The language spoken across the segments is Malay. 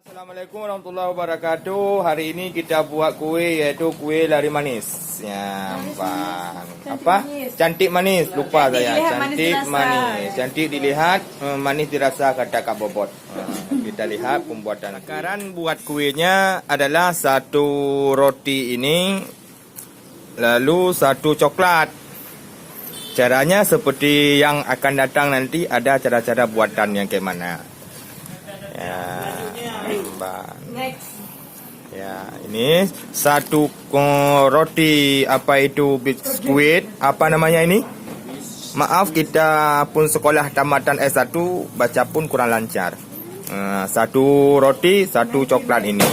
Assalamualaikum warahmatullahi wabarakatuh. Hari ini kita buat kuih, iaitu kuih lari manis. Ya, apa? Cantik manis. Lupa saya. Cantik manis. Cantik dilihat, manis dirasa, kata Kak Bobot. Kita lihat pembuatan. Sekarang buat kuihnya adalah satu roti ini, lalu satu coklat. Caranya seperti yang akan datang nanti, ada cara-cara buatan yang kayak mana. Ya, ini satu roti, apa itu, biskuit, apa namanya ini? Maaf, kita pun sekolah tamatan S1, baca pun kurang lancar. Satu roti, satu coklat ini.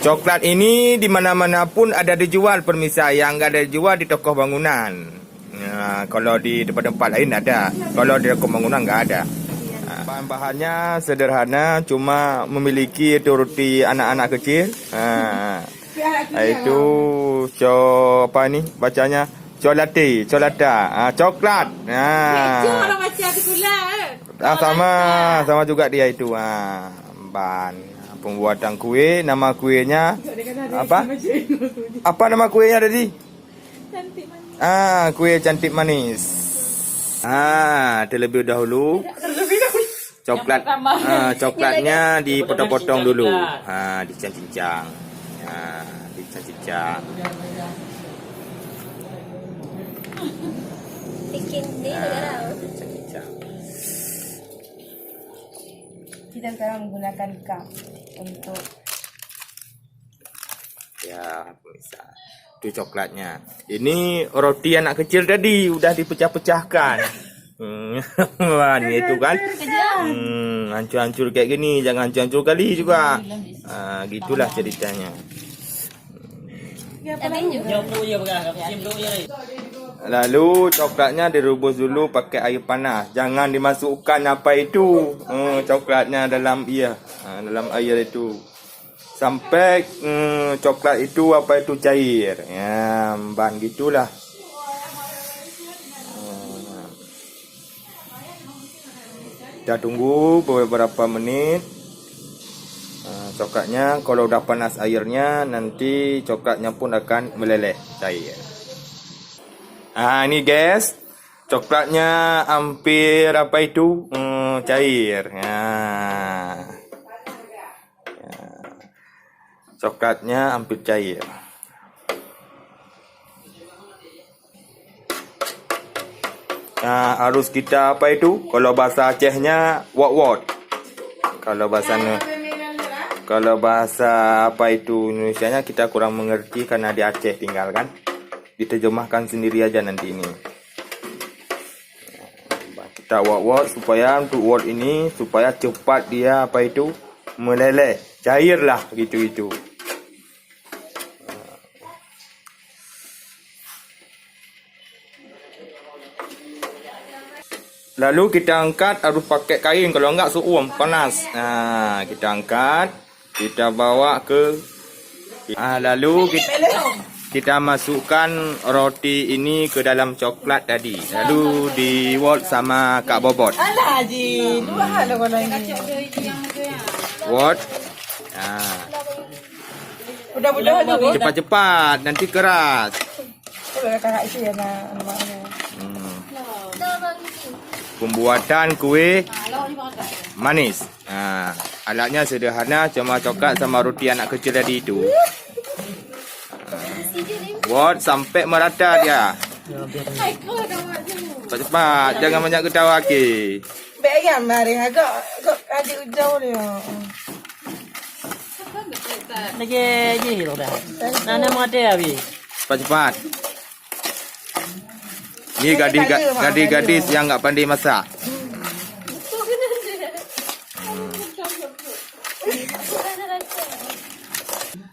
Coklat ini di mana-mana pun ada dijual, permisa. Yang enggak ada dijual di toko bangunan. Kalau di tempat-tempat lain ada. Kalau di toko bangunan enggak ada. Bahan-bahannya sederhana, cuma memiliki itu roti anak-anak kecil. Itu apa ni bacanya? Coklat, coklat. Sama juga dia itu. Bahan pembuatan kuih, nama kuihnya apa? Apa nama kuihnya tadi? Cantik manis. Kuih cantik manis. Terlebih dahulu coklatnya dipotong-potong dulu. Dicincang-cincang. Dicincang-cincang. Kita sekarang menggunakan cup untuk pemirsa. Itu coklatnya. Ini roti anak kecil tadi udah dipecah-pecahkan. Itu kan hancur-hancur kayak gini, jangan hancur-hancur kali juga. Gitulah ceritanya. Lalu coklatnya direbus dulu pakai air panas. Jangan dimasukkan apa itu coklatnya dalam dalam air itu sampai coklat itu apa itu cair. Bahan gitulah. Kita tunggu beberapa menit. Coklatnya kalau udah panas airnya, nanti coklatnya pun akan meleleh cair. Ini guys, coklatnya hampir apa itu cair. Coklatnya hampir cair. Harus kita apa itu? Kalau bahasa Acehnya wot-wot. Kalau bahasa apa itu Indonesianya kita kurang mengerti karena di Aceh tinggal kan. Diterjemahkan sendiri aja nanti ini. Kita wot-wot supaya untuk wot ini supaya cepat dia apa itu meleleh, cair lah gitu-gitu. Lalu kita angkat, harus pakai kain, kalau enggak suam panas. Kita angkat, kita bawa ke lalu kita masukkan roti ini ke dalam coklat tadi. Lalu di-wot sama Kak Bobot. Alah Haji, dua hal lah kalau ini. Wot. Mudah-mudahan dulu. Cepat-cepat, nanti keras. Kakak itu ya namanya. Pembuatan kuih manis. Alatnya sederhana, cuma coklat sama roti anak kecil tadi itu. Buat sampai merata dia. Cepat-cepat, jangan banyak ketawa ke. Baik mari agak adik jauh dia. Lagi dah. Nana mata habis. Cepat-cepat. Ni gadis-gadis yang enggak pandai masak.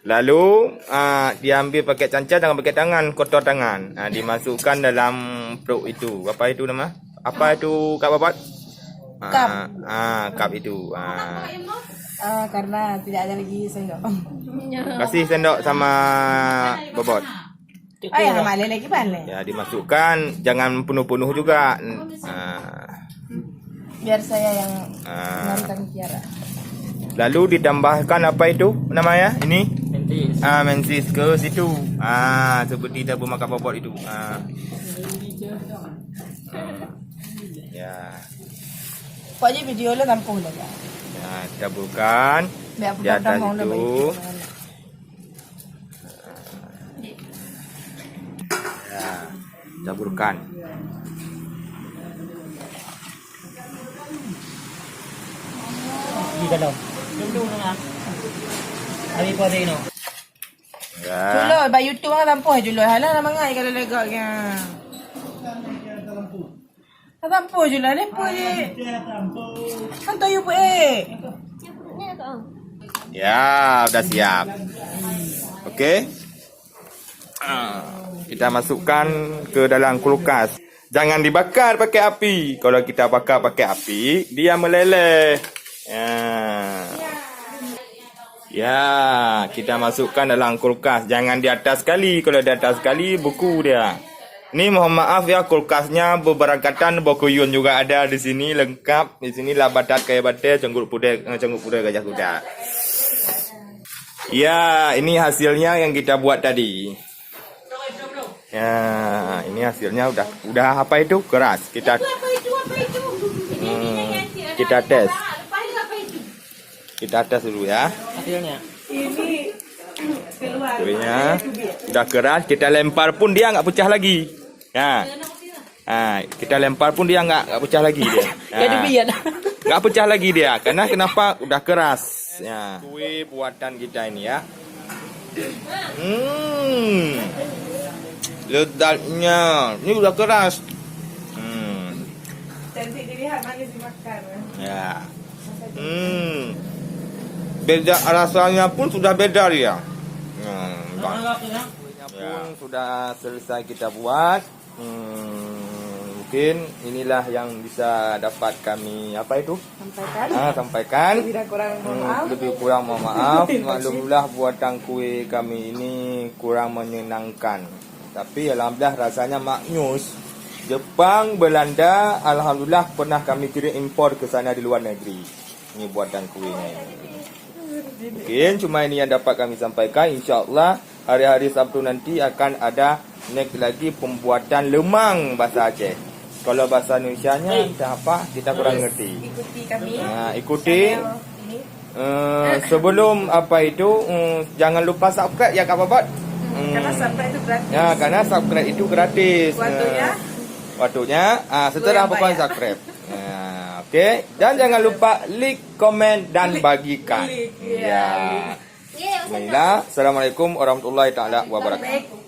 Lalu diambil pakai cancah, jangan pakai tangan, kotor tangan. Dimasukkan dalam perut itu. Apa itu nama? Apa itu Kak Babat? Cup. Cup itu. Karena tidak ada lagi sendok. Kasih sendok sama Bobot. Ayah malai lagi pandai. Ya, dimasukkan, jangan penuh-penuh juga. Biar saya yang nonton Kiara. Lalu ditambahkan apa itu namanya? Ini Mentis. mensis ke situ. Seperti tabur makan bobot itu. Ya. Pokoknya video lo tampung dah. Ya, taburkan Biar di atas mau lo itu. Ya, taburkan. Di dalam. Dulu na. Abi pa din no. Ya. Julo, by YouTube ang tampung Julo. Hala na mga kalau legak nya. Tampung Julo, lepo je. Kan tayo po Ya, udah siap. Oke. Kita masukkan ke dalam kulkas. Jangan dibakar pakai api. Kalau kita bakar pakai api, dia meleleh. Ya, kita masukkan dalam kulkas. Jangan di atas sekali. Kalau di atas sekali, beku dia. Ini mohon maaf ya, kulkasnya berberakatan, bokuyun juga ada di sini lengkap. Di sini lah batat kayak batai, cenggut pudek gajah kuda. Ya, ini hasilnya yang kita buat tadi. Ya, ini hasilnya udah apa itu? Keras. Kita tes. Kita tes dulu ya. Hasilnya. Hasilnya udah keras, kita lempar pun dia nggak pecah lagi. Ya. Kita lempar pun dia nggak pecah lagi dia. Jadi biar. Nggak pecah lagi dia. Karena kenapa? Udah keras. Ya. Kue buatan kita ini ya. Ledatnya. Ini udah keras. Cantik dilihat, manis dimakan. Ya. Beda rasanya pun sudah beda dia. Pun sudah selesai kita buat. Mungkin inilah yang bisa dapat kami sampaikan. Lebih kurang mohon maaf. Maklumlah buatan kue kami ini kurang menyenangkan. Tapi alhamdulillah rasanya maknyus. Jepang, Belanda, alhamdulillah pernah kami kirim impor ke sana di luar negeri. Ini buatan kuenya ini. Mungkin cuma ini yang dapat kami sampaikan. InsyaAllah hari-hari Sabtu nanti akan ada next lagi pembuatan lemang bahasa Aceh. Kalau bahasa Indonesianya entah apa, kita kurang ngerti. Ikuti kami. Ikuti. Sebelum apa itu, jangan lupa subscribe ya Kak Babat. Karena subscribe itu gratis. Ya, karena subscribe itu gratis. Waktunya setelah pokoknya subscribe. Oke, dan jangan lupa like, komen dan bagikan. Ya. Bismillah. Assalamualaikum warahmatullahi taala wabarakatuh.